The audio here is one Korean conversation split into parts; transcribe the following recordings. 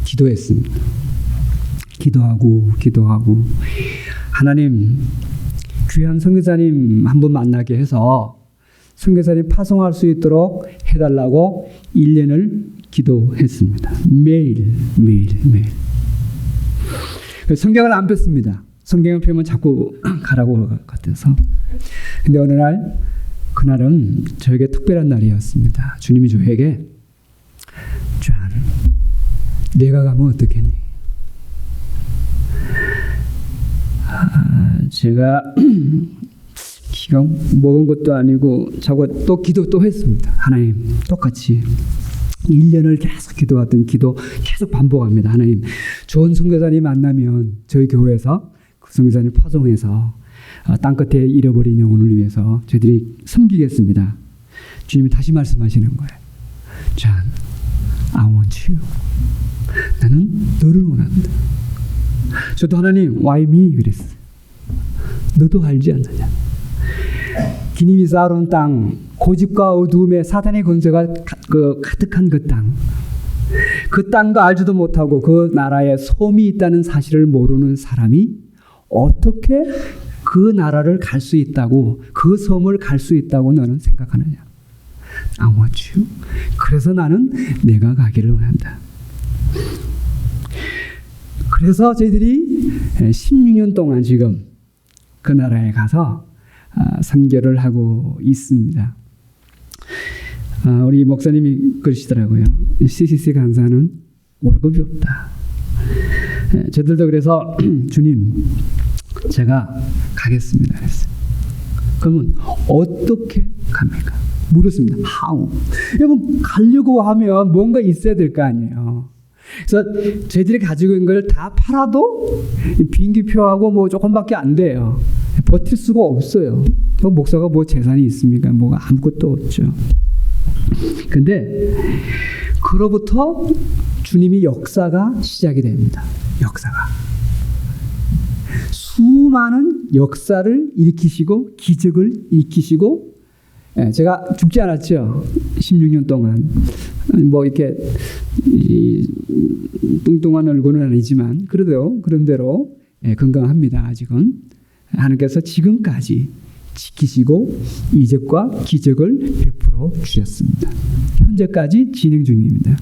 기도했습니다. 기도하고 하나님, 귀한 선교사님 한 분 만나게 해서 선교사님 파송할 수 있도록 해달라고 1년을 기도했습니다. 매일. 성경을 안 폈습니다. 성경을 펴면 자꾸 가라고 할 것 같아서. 근데 어느 날, 그날은 저에게 특별한 날이었습니다. 주님이 저에게 짠, 내가 가면 어떻겠니? 제가 기가 먹은 것도 아니고 자고 또 기도 또 했습니다. 하나님, 똑같이 1년을 계속 기도하던 기도 계속 반복합니다. 하나님, 좋은 선교사님 만나면 저희 교회에서 그 선교사님 파송해서 땅끝에 잃어버린 영혼을 위해서 저희들이 섬기겠습니다. 주님이 다시 말씀하시는 거예요. John, I want you. 나는 너를 원한다. 저도 하나님, why me? 그랬어요. 너도 알지 않느냐? 기님이 쌓아놓은 땅, 고집과 어두움에 사단의 권세가 가득한 그 땅, 그 땅도 알지도 못하고 그 나라에 솜이 있다는 사실을 모르는 사람이 어떻게 그 나라를 갈 수 있다고, 그 섬을 갈 수 있다고 너는 생각하느냐? I want you. 그래서 나는 내가 가기를 원한다. 그래서 저희들이 16년 동안 지금 그 나라에 가서 선교를 하고 있습니다. 우리 목사님이 그러시더라고요. CCC 강사는 월급이 없다. 저들도 그래서 주님, 제가 가겠습니다. 그랬어요. 그러면 어떻게 갑니까? 물었습니다. How? 여러분, 가려고 하면 뭔가 있어야 될 거 아니에요. 그래서 저희들이 가지고 있는 걸 다 팔아도 비행기표하고 뭐 조금밖에 안 돼요. 버틸 수가 없어요. 목사가 뭐 재산이 있습니까? 뭐가 아무것도 없죠. 근데 그로부터 주님이 역사가 시작이 됩니다. 역사가. 수많은 역사를 일으키시고 기적을 일으키시고, 제가 죽지 않았죠. 16년 동안. 뭐 이렇게 뚱뚱한 얼굴은 아니지만 그래도 그런대로 건강합니다. 아직은. 하나님께서 지금까지 지키시고 이적과 기적을 베풀어 주셨습니다. 현재까지 진행 중입니다.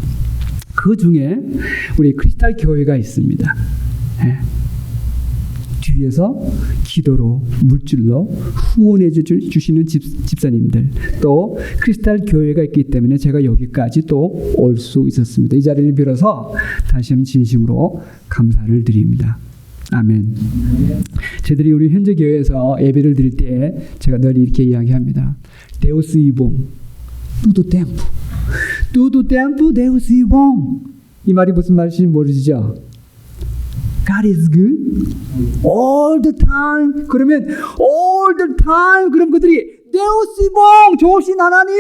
그 중에 우리 크리스탈 교회가 있습니다. 뒤에서 기도로, 물질로 후원해 주시는 집사님들, 또 크리스탈 교회가 있기 때문에 제가 여기까지 또 올 수 있었습니다. 이 자리를 빌어서 다시 한번 진심으로 감사를 드립니다. 아멘. 저희들이 우리 현재 교회에서 예배를 드릴 때 제가 늘 이렇게 이야기합니다. Deus é bom todo tempo. Todo tempo Deus é bom. 이 말이 무슨 말인지 모르시죠? God is good all the time. 그러면 all the time, 그럼 그들이 Deus é bom, 좋으신 하나님,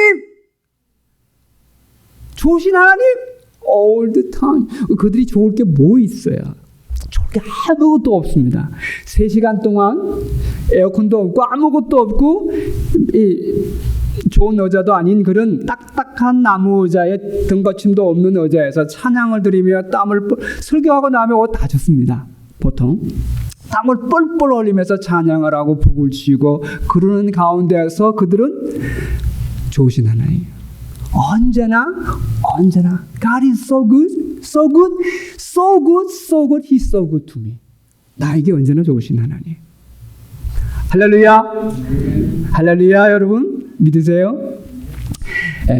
좋으신 하나님, all the time. 그들이 좋을 게 뭐 있어요? 좋을 게 아무것도 없습니다. 3시간 동안 에어컨도 없고 아무것도 없고 좋은 의자도 아닌 그런 딱딱한 나무 의자에 등받침도 없는 의자에서 찬양을 드리며 설교하고 나면 옷 다 젖습니다. 보통 땀을 뻘뻘 흘리면서 찬양을 하고 북을 치고 그러는 가운데에서 그들은 좋으신 하나님, 언제나 God is so good, so good, so good, so good, He's so good to me. 나에게 언제나 좋으신 하나님. 할렐루야. 할렐루야. 여러분 믿으세요?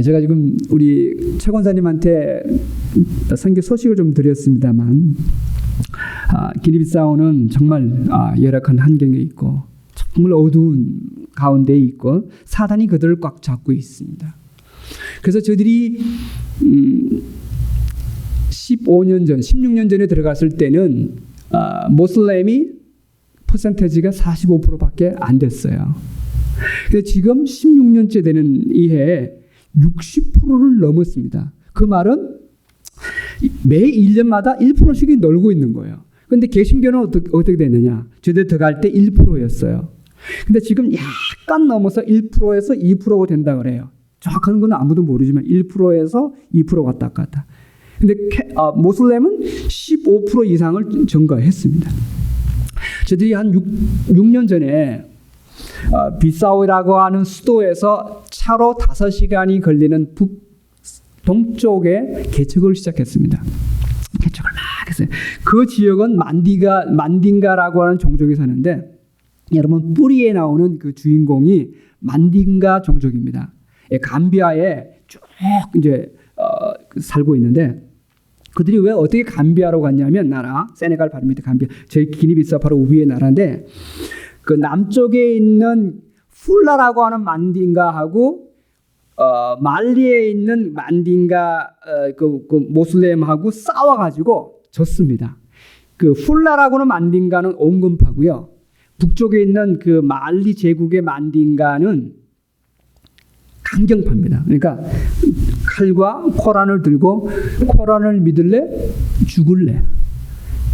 제가 지금 우리 최 권사님한테 선교 소식을 좀 드렸습니다만, 기니비사우는 정말 열악한 환경에 있고 정말 어두운 가운데에 있고 사단이 그들을 꽉 잡고 있습니다. 그래서 저희들이 15년 전, 16년 전에 들어갔을 때는 모슬렘이 퍼센테이지가 45%밖에 안 됐어요. 근데 지금 16년째 되는 이 해에 60%를 넘었습니다. 그 말은 매 1년마다 1%씩 늘고 있는 거예요. 근데 개신교는 어떻게 됐느냐? 저희들 들어갈 때 1%였어요. 근데 지금 약간 넘어서 1%에서 2%가 된다 그래요. 정확한 건 아무도 모르지만 1%에서 2% 왔다 갔다. 근데 모슬렘은 15% 이상을 증가했습니다. 저들이 한 6년 전에 비사우라고 하는 수도에서 차로 5시간이 걸리는 동쪽에 개척을 시작했습니다. 개척을 막 했어요. 그 지역은 만딩가라고 하는 종족이 사는데, 여러분 뿌리에 나오는 그 주인공이 만딩가 종족입니다. 감비아에 쭉 이제 살고 있는데, 그들이 왜 어떻게 감비아로 갔냐면, 나라 세네갈 바로 밑에 감비아, 저희 기니비사 바로 위에 나라인데, 그 남쪽에 있는 풀라라고 하는 만딩가하고 말리에 있는 만딩가 그 모슬렘하고 싸워가지고 졌습니다. 그 풀라라고는 만딩가는 온건파고요. 북쪽에 있는 그 말리 제국의 만딩가는 강경파입니다. 그러니까 칼과 코란을 들고 코란을 믿을래? 죽을래?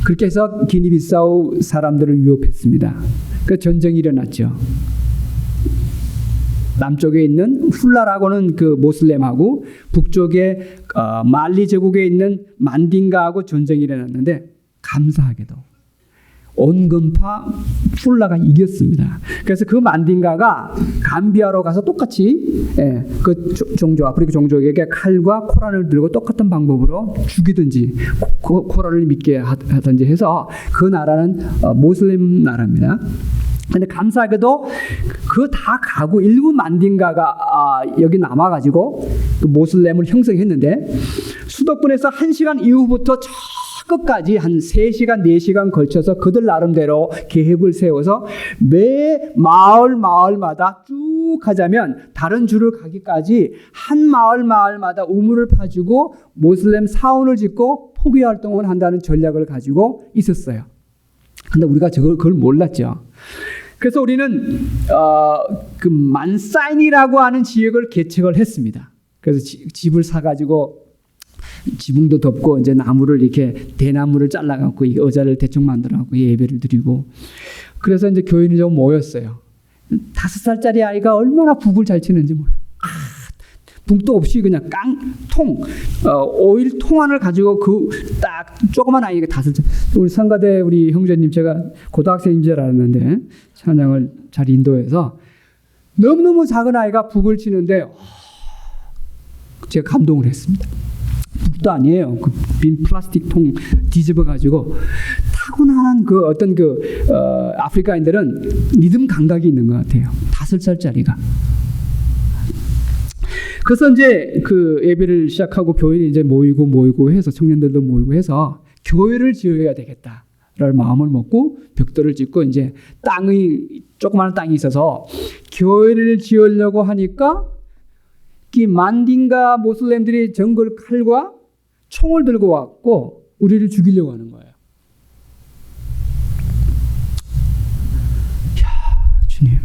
그렇게 해서 기니비사우 사람들을 위협했습니다. 그 전쟁이 일어났죠. 남쪽에 있는 훌라라고는 그 모슬렘하고 북쪽에 말리 제국에 있는 만딩가하고 전쟁이 일어났는데, 감사하게도 온건파 훌라가 이겼습니다. 그래서 그 만딩가가 감비아로 가서 똑같이 그 종족, 아프리카 종족에게 칼과 코란을 들고 똑같은 방법으로 죽이든지 코란을 믿게 하든지 해서, 그 나라는 모슬렘 나라입니다. 근데 감사하게도 그거 다 가고 일부 만딩가가 여기 남아가지고 그 모슬렘을 형성했는데, 수도권에서 1시간 이후부터 저 끝까지 한 3시간, 4시간 걸쳐서 그들 나름대로 계획을 세워서 매 마을마다 쭉 가자면 다른 주를 가기까지 한 마을마다 우물을 파주고 모슬렘 사원을 짓고 포교 활동을 한다는 전략을 가지고 있었어요. 근데 우리가 그걸 몰랐죠. 그래서 우리는 그 만사인이라고 하는 지역을 개척을 했습니다. 그래서 집을 사가지고 지붕도 덮고 이제 나무를 이렇게 대나무를 잘라갖고 의자를 대충 만들어갖고 예배를 드리고, 그래서 이제 교인이 좀 모였어요. 5살짜리 아이가 얼마나 북을 잘 치는지 몰라. 북도 없이 그냥 깡통 오일 통안을 가지고 그 딱 조그만 아이가 5살. 우리 성가대 우리 형제님, 제가 고등학생인 줄 알았는데 찬양을 잘 인도해서 너무너무 작은 아이가 북을 치는데 제가 감동을 했습니다. 북도 아니에요. 그 빈 플라스틱 통 뒤집어 가지고, 타고난 그 어떤 아프리카인들은 리듬 감각이 있는 것 같아요. 5살짜리가. 그래서 이제 그 예배를 시작하고 교인이 이제 모이고 해서, 청년들도 모이고 해서 교회를 지어야 되겠다라는 마음을 먹고 벽돌을 짓고, 이제 조그마한 땅이 있어서 교회를 지으려고 하니까 이 만딩가 모슬렘들이 정글 칼과 총을 들고 왔고 우리를 죽이려고 하는 거예요. 야, 주님.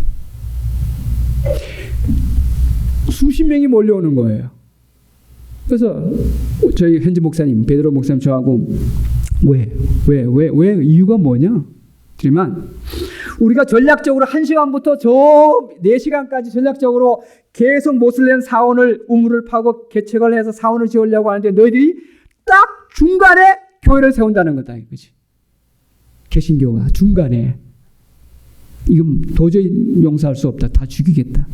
수십 명이 몰려오는 거예요. 그래서 저희 현지 목사님, 베드로 목사님, 저하고 왜 이유가 뭐냐? 그러면 우리가 전략적으로 1시간부터 저 4시간까지 전략적으로 계속 모슬렘 사원을 우물을 파고 개척을 해서 사원을 지으려고 하는데, 너희들이 딱 중간에 교회를 세운다는 거다 이거지. 개신교가 중간에. 이건 도저히 용서할 수 없다. 다 죽이겠다.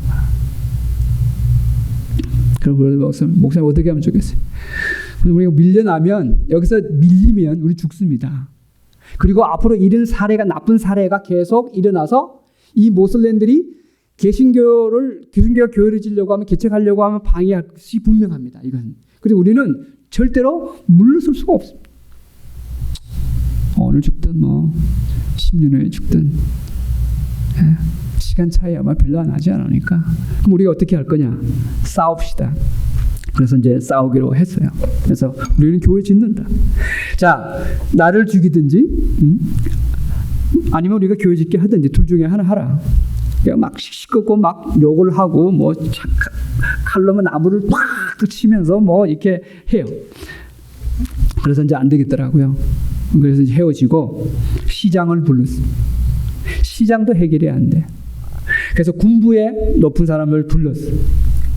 그럼 목사님 어떻게 하면 좋겠어요? 우리가 밀려나면, 여기서 밀리면 우리 죽습니다. 그리고 앞으로 이런 사례가, 나쁜 사례가 계속 일어나서 이 모슬렘들이 개신교가 교회를 지려고 하면, 개척하려고 하면 방해할 것이 분명합니다. 이건. 그리고 우리는 절대로 물러설 수가 없습니다. 오늘 죽든 10년 후에 죽든 시간 차이 아마 별로 안 나지 않으니까. 그럼 우리가 어떻게 할 거냐? 싸웁시다. 그래서 이제 싸우기로 했어요. 그래서 우리는 교회 짓는다. 자, 나를 죽이든지 아니면 우리가 교회 짓게 하든지 둘 중에 하나 하라. 막 시끄럽고 막 욕을 하고 칼로만 나무를 팍 치면서 이렇게 해요. 그래서 이제 안 되겠더라고요. 그래서 이제 헤어지고 시장을 불렀습니다. 시장도 해결이 안 돼. 그래서 군부의 높은 사람을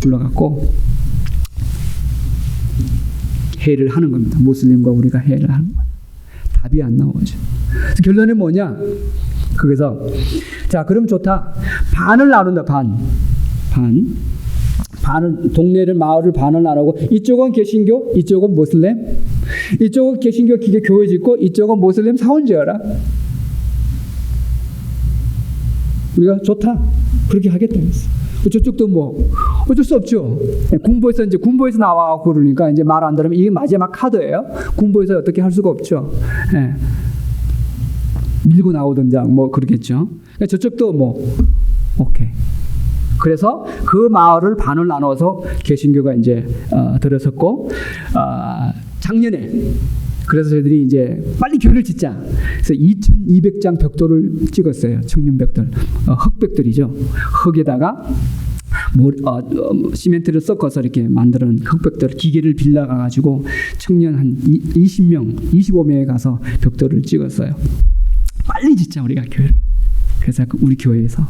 불러갖고 해를 하는 겁니다. 모슬림과 우리가 해를 하는 거예요. 답이 안 나오죠. 그래서 결론은 뭐냐? 그래서 자, 그럼 좋다. 반을 나눈다. 반은 동네를 마을을 반을 나누고 이쪽은 개신교, 이쪽은 모슬렘, 이쪽은 개신교 기계 교회 짓고 이쪽은 모슬렘 사원 지어라. 우리가 좋다. 그렇게 하겠다 했어. 저쪽도 뭐 어쩔 수 없죠. 군부에서 나와 그러니까 이제 말 안 들으면 이게 마지막 카드예요. 군부에서 어떻게 할 수가 없죠. 예. 밀고 나오든지 뭐 그러겠죠. 그러니까 저쪽도 뭐 오케이. 그래서 그 마을을 반을 나눠서 개신교가 이제 들어섰고 작년에 그래서 저희들이 이제 빨리 교회를 짓자. 그래서 2,200장 벽돌을 찍었어요. 청년 벽돌, 흙벽돌이죠. 흙에다가 시멘트를 섞어서 이렇게 만드는 흙벽돌 기계를 빌려가 가지고 청년 한 20명, 25명에 가서 벽돌을 찍었어요. 빨리 짓자 우리가 교회를. 그래서 우리 교회에서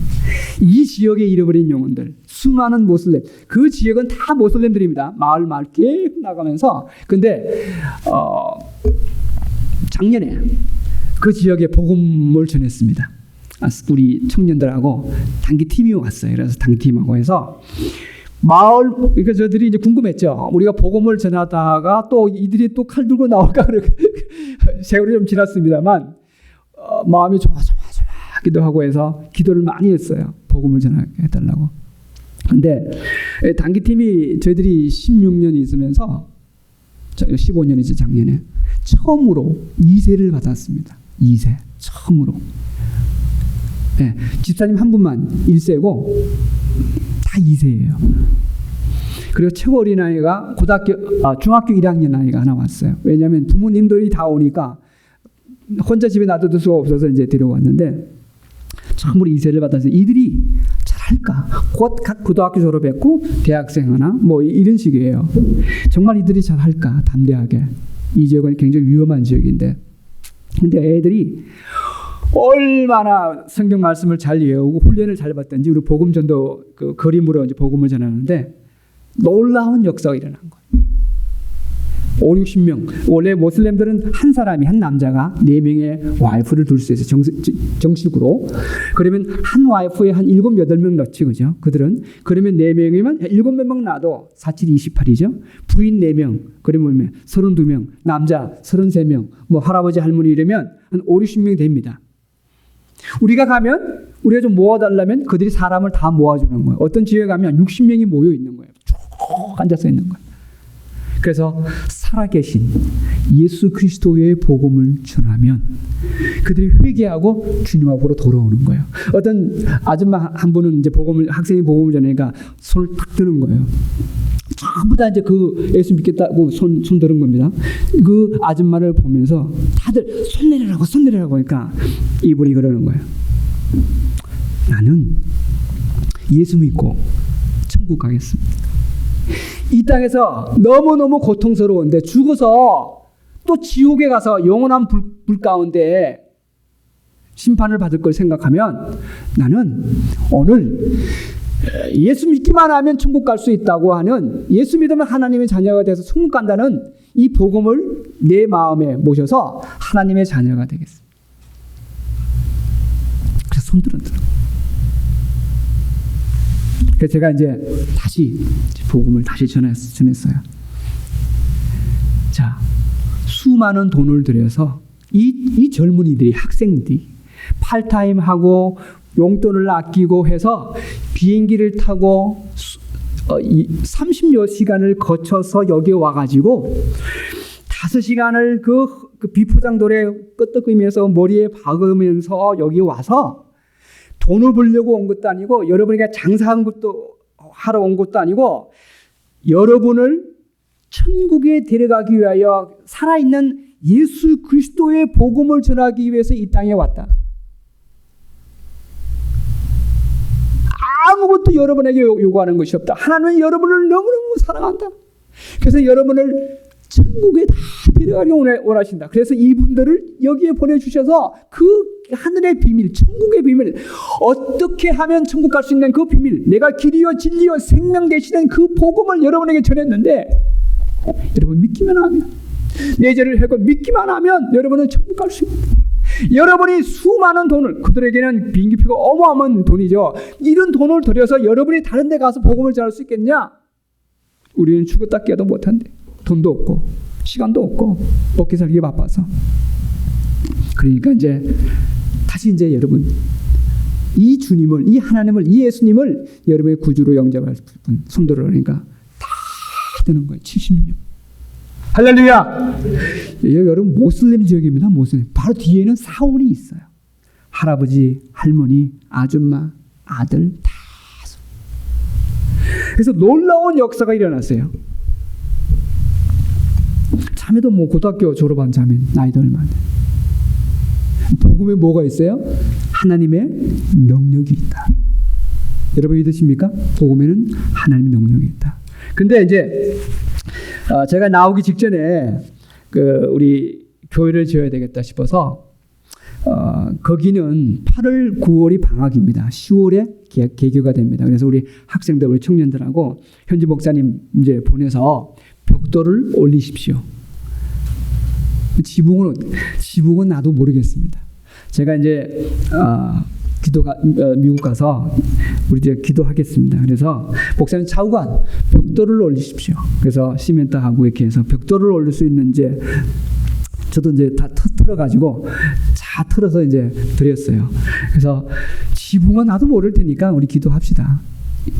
이 지역에 잃어버린 영혼들, 수많은 모슬렘, 그 지역은 다 모슬렘들입니다. 마을 계속 나가면서. 근데 작년에 그 지역에 복음을 전했습니다. 우리 청년들하고 단기팀이 왔어요. 그래서 단기팀하고 해서 마을, 그러니까 저들이 이제 궁금했죠. 우리가 복음을 전하다가 또 이들이 또 칼 들고 나올까. 세월이 좀 지났습니다만 마음이 좋아하기도 하고 해서 기도를 많이 했어요. 복음을 전해달라고. 근데 단기팀이 저희들이 16년 있으면서 15년이죠. 작년에 처음으로 2세를 받았습니다. 2세 처음으로. 네, 집사님 한 분만 1세고 다 2세예요. 그리고 최고 어린 아이가 중학교 1학년 아이가 하나 왔어요. 왜냐하면 부모님들이 다 오니까 혼자 집에 놔둘 수가 없어서 이제 데려왔는데 처음으로 2세를 받아서 이들이 잘할까? 곧 고등학교 졸업했고 대학생 하나 뭐 이런 식이에요. 정말 이들이 잘할까? 담대하게. 이 지역은 굉장히 위험한 지역인데 근데 애들이 얼마나 성경 말씀을 잘 외우고 훈련을 잘 받든지 우리 복음전도 그 그림으로 이제 복음을 전하는데 놀라운 역사가 일어난 거예요. 5, 60명. 원래 모슬렘들은 한 사람이, 한 남자가 4명의 와이프를 둘 수 있어요. 정식으로. 그러면 한 와이프에 한 7, 8명 넣지, 그죠? 그들은. 그러면 4명이면 7, 몇 명 놔도 47, 28이죠? 부인 4명. 그러면 32명. 남자 33명. 뭐 할아버지, 할머니 이러면 한 5, 60명이 됩니다. 우리가 가면, 우리가 좀 모아달라면 그들이 사람을 다 모아주는 거예요. 어떤 지역에 가면 60명이 모여 있는 거예요. 쭉 앉아서 있는 거예요. 그래서 살아계신 예수 그리스도의 복음을 전하면 그들이 회개하고 주님 앞으로 돌아오는 거예요. 어떤 아줌마 한 분은 이제 학생이 복음을 전하니까 손을 탁 드는 거예요. 전부 다 이제 그 예수 믿겠다고 손 드는 겁니다. 그 아줌마를 보면서 다들 손 내리라고 하니까 이분이 그러는 거예요. 나는 예수 믿고 천국 가겠습니다. 이 땅에서 너무너무 고통스러운데 죽어서 또 지옥에 가서 영원한 불 가운데 심판을 받을 걸 생각하면 나는 오늘 예수 믿기만 하면 천국 갈 수 있다고 하는 예수 믿으면 하나님의 자녀가 돼서 천국 간다는 이 복음을 내 마음에 모셔서 하나님의 자녀가 되겠습니다. 그래서 손 들었더라고요. 그래서 제가 이제 다시 복음을 다시 전했어요. 자, 수많은 돈을 들여서 이 젊은이들이, 학생들이 팔타임 하고 용돈을 아끼고 해서 비행기를 타고 30여 시간을 거쳐서 여기 와가지고 5시간을 그 비포장도에 끄떡이면서 머리에 박으면서 여기 와서 돈을 벌려고 온 것도 아니고 여러분에게 장사한 것도 하러 온 것도 아니고 여러분을 천국에 데려가기 위하여 살아있는 예수 그리스도의 복음을 전하기 위해서 이 땅에 왔다. 아무것도 여러분에게 요구하는 것이 없다. 하나님은 여러분을 너무너무 사랑한다. 그래서 여러분을 천국에 다 데려가기 원하신다. 그래서 이분들을 여기에 보내주셔서 그 하늘의 비밀, 천국의 비밀, 어떻게 하면 천국 갈 수 있는 그 비밀, 내가 길이요 진리요 생명 되시는 그 복음을 여러분에게 전했는데 여러분 믿기만 하면, 내 죄를 해고 믿기만 하면 여러분은 천국 갈 수 있습니다. 여러분이 수많은 돈을, 그들에게는 비행기표가 어마어마한 돈이죠. 이런 돈을 들여서 여러분이 다른 데 가서 복음을 전할 수 있겠냐? 우리는 죽었다 깨도 못한대. 돈도 없고 시간도 없고 먹기 살기 바빠서. 그러니까 이제 다시 이제 여러분 이 주님을, 이 하나님을, 이 예수님을 여러분의 구주로 영접할 분 손들어. 그러니까 다 되는 거예요. 70년. 할렐루야. 여러분 모슬림 지역입니다. 모슬림. 바로 뒤에는 사원이 있어요. 할아버지, 할머니, 아줌마, 아들 다. 그래서 놀라운 역사가 일어났어요. 자매도 뭐 고등학교 졸업한 자매 나이도 얼마나. 복음에 뭐가 있어요? 하나님의 능력이 있다. 여러분 믿으십니까? 복음에는 하나님의 능력이 있다. 근데 이제 제가 나오기 직전에 우리 교회를 지어야 되겠다 싶어서 거기는 8월, 9월이 방학입니다. 10월에 개교가 됩니다. 그래서 우리 학생들, 우리 청년들하고 현지 목사님 이제 보내서 벽돌을 올리십시오. 지붕은 나도 모르겠습니다. 제가 이제 미국 가서 우리 이제 기도하겠습니다. 그래서 목사님 차우관 벽돌을 올리십시오. 그래서 시멘트하고 이렇게 해서 벽돌을 올릴 수 있는 이제 저도 이제 다 틀어가지고 다 틀어서 이제 드렸어요. 그래서 지붕은 나도 모를 테니까 우리 기도합시다.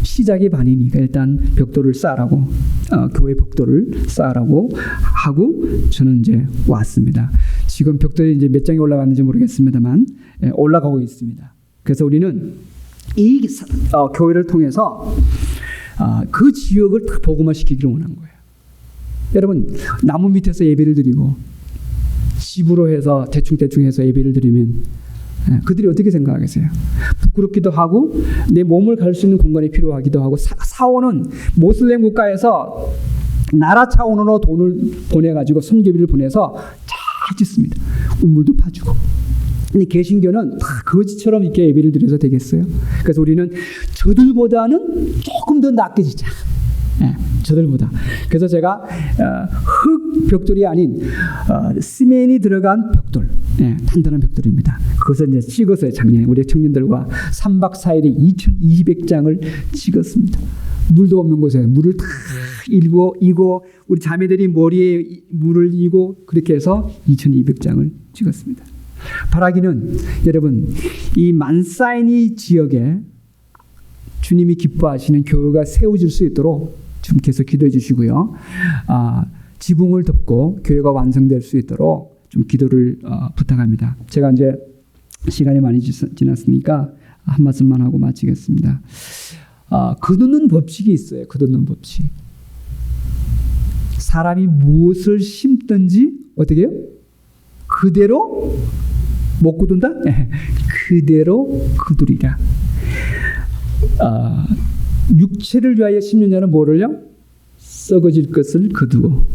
시작이 반이니까 일단 벽돌을 쌓으라고, 교회 벽돌을 쌓으라고 하고 저는 이제 왔습니다. 지금 벽돌이 이제 몇 장이 올라갔는지 모르겠습니다만 올라가고 있습니다. 그래서 우리는 이 교회를 통해서 그 지역을 복음화시키기를 원한 거예요. 여러분 나무 밑에서 예배를 드리고 집으로 해서 대충 해서 예배를 드리면 그들이 어떻게 생각하겠어요? 부끄럽기도 하고 내 몸을 갈 수 있는 공간이 필요하기도 하고 사원은 모슬렘 국가에서 나라 차원으로 돈을 보내가지고 선교비를 보내서 잘 짓습니다. 우물도 파주고. 근데 개신교는 다 거지처럼 이렇게 예배를 드려서 되겠어요? 그래서 우리는 저들보다는 조금 더 낫게 짓자. 저들보다. 그래서 제가 흙 벽돌이 아닌 시멘이 들어간 벽돌, 단단한 벽돌입니다. 그것을 이제 찍었어요. 작년에 우리 청년들과 3박 4일에 2,200장을 찍었습니다. 물도 없는 곳에 물을 다 이고 우리 자매들이 머리에 물을 이고 그렇게 해서 2,200장을 찍었습니다. 바라기는 여러분 이 만사이니 지역에 주님이 기뻐하시는 교회가 세워질 수 있도록 좀 계속 기도해 주시고요. 지붕을 덮고 교회가 완성될 수 있도록 좀 기도를 부탁합니다. 제가 이제 시간이 많이 지났으니까 한 말씀만 하고 마치겠습니다. 거두는 법칙이 있어요. 거두는 법칙. 사람이 무엇을 심든지 어떻게 해요? 그대로 못 거둔다? 그대로 거두리라. 육체를 위하여 심는 자는 뭐를요? 썩어질 것을 거두고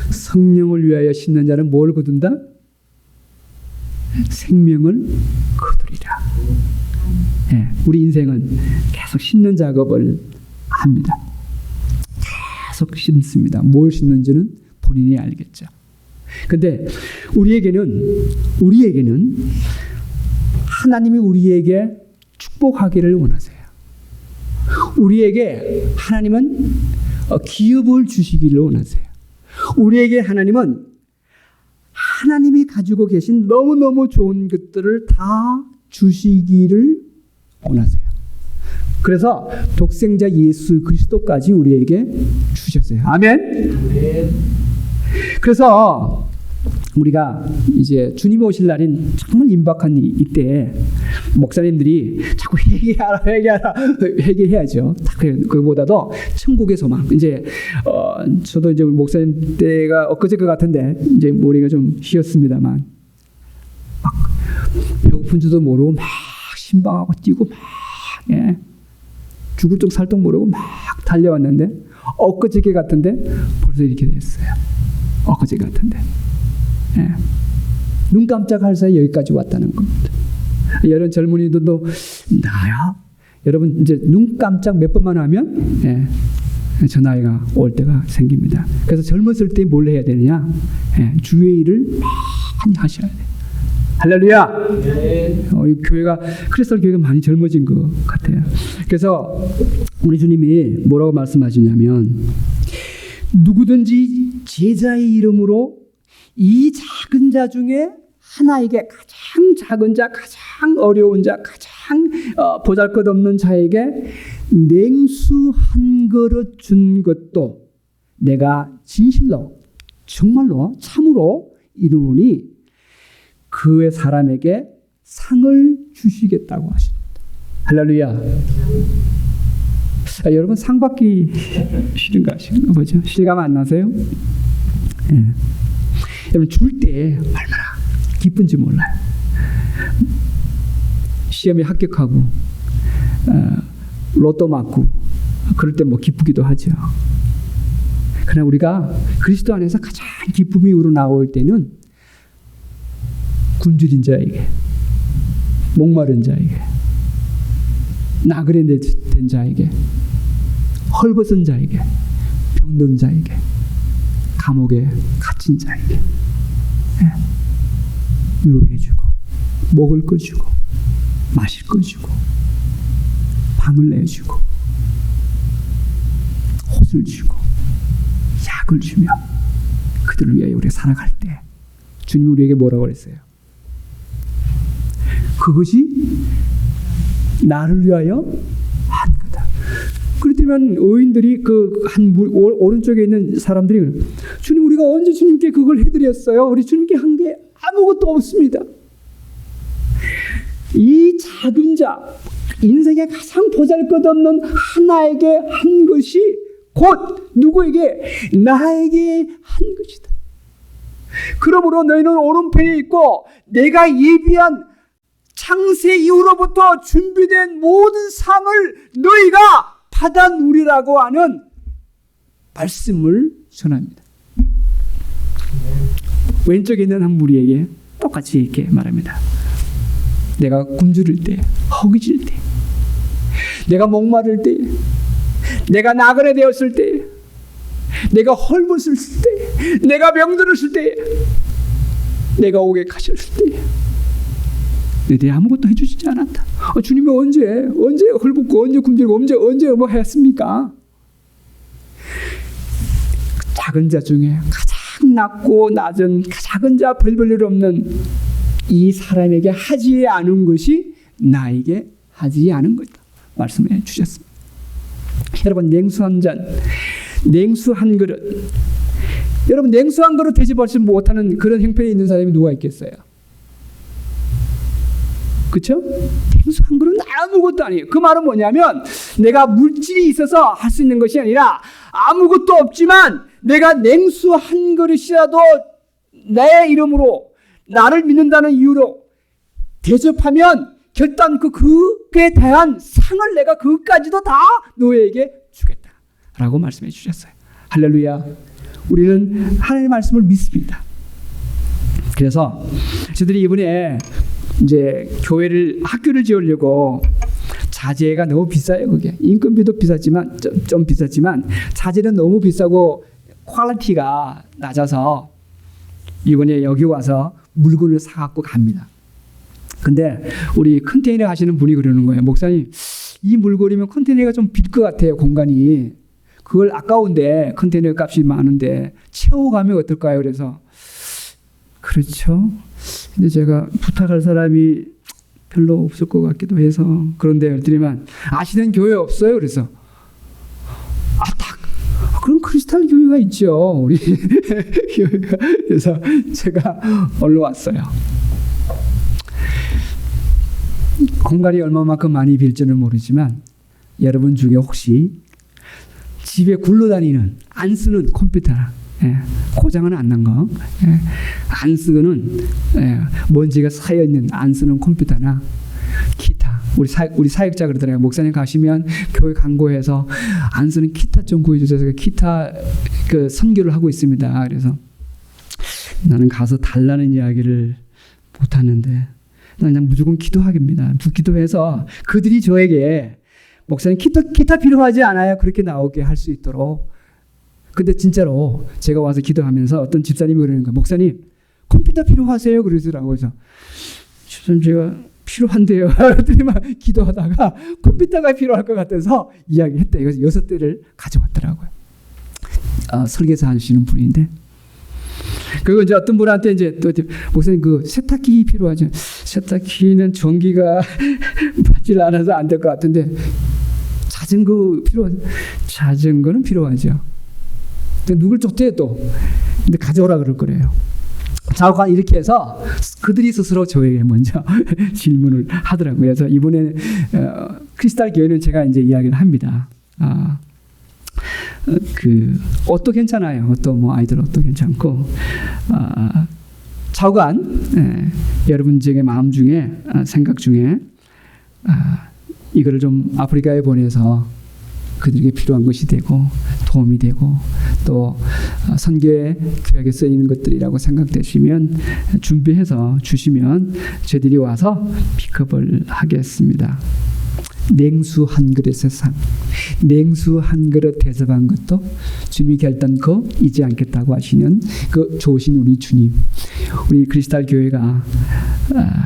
성령을 위하여 심는 자는 뭘 거둔다? 생명을 거두리라. 우리 인생은 계속 심는 작업을 합니다. 계속 심습니다. 뭘 심는지는 본인이 알겠죠. 근데 우리에게는 하나님이 우리에게 축복하기를 원하세요. 우리에게 하나님은 기업을 주시기를 원하세요. 우리에게 하나님은 하나님이 가지고 계신 너무너무 좋은 것들을 다 주시기를 원하세요. 그래서 독생자 예수 그리스도까지 우리에게 주셨어요. 아멘. 그래서 우리가 이제 주님 오실 날인 정말 임박한 이때 목사님들이 자꾸 회개해야죠. 그보다도 천국의 소망. 이제 저도 이제 목사님 때가 엊그제 것 같은데 이제 머리가 좀 휘었습니다만 막 배고픈 줄도 모르고 막 신방하고 뛰고 막 죽을 둥 살둥 모르고 막 달려왔는데 엊그제 같은데 벌써 이렇게 됐어요. 엊그제 같은데. 눈 깜짝할 사이 여기까지 왔다는 겁니다. 여러 젊은이들도 나야? 여러분 이제 눈 깜짝 몇 번만 하면 저 나이가 올 때가 생깁니다. 그래서 젊었을 때 뭘 해야 되느냐? 주의 일을 많이 하셔야 돼요. 할렐루야! 네. 우리 교회가, 크리스탈 교회가 많이 젊어진 것 같아요. 그래서 우리 주님이 뭐라고 말씀하시냐면, 누구든지 제자의 이름으로 이 작은 자 중에 하나에게, 가장 작은 자, 가장 어려운 자, 가장 보잘것없는 자에게 냉수 한 그릇 준 것도 내가 진실로, 정말로, 참으로 이루니 그 사람에게 상을 주시겠다고 하십니다. 할렐루야. 여러분 상 받기 싫은가? 뭐죠? 실감 안 나세요? 네. 여러분 줄 때 얼마나 기쁜지 몰라요. 시험에 합격하고 로또 맞고 그럴 때 뭐 기쁘기도 하죠. 그러나 우리가 그리스도 안에서 가장 기쁨이 우러나올 때는 굶주린 자에게, 목마른 자에게, 나그네 된 자에게, 헐벗은 자에게, 병든 자에게, 감옥에 갇힌 자에게 위로해주고, 먹을 거 주고, 마실 거 주고, 방을 내주고, 옷을 주고, 약을 주며 그들을 위하여 우리가 살아갈 때 주님이 우리에게 뭐라고 그랬어요? 그것이 나를 위하여 한 거다. 그렇다면 의인들이 오른쪽에 있는 사람들이, 주님, 우리가 언제 주님께 그걸 해드렸어요? 우리 주님께 한 게 아무것도 없습니다. 이 작은 자, 인생에 가장 보잘것없는 하나에게 한 것이 곧 누구에게? 나에게 한 것이다. 그러므로 너희는 오른편에 있고 내가 예비한 창세 이후로부터 준비된 모든 상을 너희가 받아누리라고 하는 말씀을 전합니다. 왼쪽에 있는 한 무리에게 똑같이 이렇게 말합니다. 내가 굶주릴 때, 허기질 때, 내가 목마를 때, 내가 나그네 되었을 때, 내가 헐벗을 때, 내가 병들었을 때, 내가 옥에 갇혔을 때 너희들이 아무것도 해주시지 않았다. 주님이 언제 헐벗고 언제 굶주리고 언제 뭐 했습니까? 작은 자 중에 가장 낮고 낮은 작은 자, 별 일 없는 이 사람에게 하지 않은 것이 나에게 하지 않은 것이다 말씀해 주셨습니다. 여러분, 냉수 한 잔, 냉수 한 그릇, 여러분 냉수 한 그릇 대접하지 못하는 그런 형편에 있는 사람이 누가 있겠어요? 그렇죠? 냉수 한 그릇은 아무것도 아니에요. 그 말은 뭐냐면 내가 물질이 있어서 할 수 있는 것이 아니라 아무것도 없지만 내가 냉수 한 그릇이라도 내 이름으로, 나를 믿는다는 이유로 대접하면 결단 그에 대한 상을 내가 그것까지도 다 너에게 주겠다라고 말씀해 주셨어요. 할렐루야. 우리는 하나님의 말씀을 믿습니다. 그래서 저들이 이번에 이제 학교를 지으려고, 자재가 너무 비싸요. 그게 인건비도 비싸지만 좀 비싸지만 자재는 너무 비싸고 퀄리티가 낮아서 이번에 여기 와서 물건을 사갖고 갑니다. 근데 우리 컨테이너 하시는 분이 그러는 거예요. 목사님, 이 물건이면 컨테이너가 좀 빌 것 같아요. 공간이. 그걸 아까운데 컨테이너 값이 많은데 채워가면 어떨까요? 그래서 그렇죠. 근데 제가 부탁할 사람이 별로 없을 것 같기도 해서 그런데 그랬더니만 아시는 교회 없어요? 그래서 그럼 크리스탈 교회가 있죠. 우리 교회가. 그래서 제가 얼른 왔어요. 공간이 얼마만큼 많이 빌지는 모르지만 여러분 중에 혹시 집에 굴러다니는 안 쓰는 컴퓨터, 고장은 안 난 거, 안 쓰는, 먼지가 쌓여있는 안 쓰는 컴퓨터나 기타, 우리 사역자 그러더라고요. 목사님 가시면 교회 광고해서 안 쓰는 기타 좀 구해주셔서 기타 선교를 하고 있습니다. 그래서 나는 가서 달라는 이야기를 못하는데 그냥 무조건 기도하겠습니다. 기도해서 그들이 저에게 목사님 기타 필요하지 않아요? 그렇게 나오게 할 수 있도록. 근데 진짜로 제가 와서 기도하면서 어떤 집사님이 그러는 거예요. 목사님 컴퓨터 필요하세요? 그러더라고요. 그래서 집사님 제가 필요한데요. 그랬더니 막 기도하다가 컴퓨터가 필요할 것 같아서 이야기했대. 그래서 6대를 가져왔더라고요. 설계사 하시는 분인데. 그리고 이제 어떤 분한테 이제 또 목사님 그 세탁기 필요하죠. 세탁기는 전기가 받질 않아서 안 될 것 같은데 자전거는 필요하죠. 근데 누굴 쫓대 또. 근데 가져오라 그럴 거래요. 자관 이렇게 해서 그들이 스스로 저에게 먼저 질문을 하더라고요. 그래서 이번에 크리스탈 교회는 제가 이제 이야기를 합니다. 그 옷도 괜찮아요. 옷도 뭐 아이들 옷도 괜찮고 자관 여러분 중에 마음 중에 생각 중에 이거를 좀 아프리카에 보내서 그들에게 필요한 것이 되고 도움이 되고 또 선교의 교역에 쓰이는 것들이라고 생각되시면 준비해서 주시면 저희들이 와서 픽업을 하겠습니다. 냉수 한 그릇의 상, 냉수 한 그릇 대접한 것도 주님이 결단코 잊지 않겠다고 하시는 그 좋으신 우리 주님, 우리 크리스탈 교회가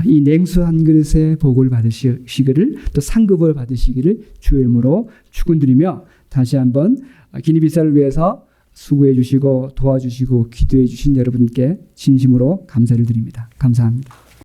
이 냉수 한 그릇의 복을 받으시기를 또 상급을 받으시기를 주의 이름으로 축원드리며 다시 한번 기니비사를 위해서 수고해 주시고 도와주시고 기도해 주신 여러분께 진심으로 감사를 드립니다. 감사합니다.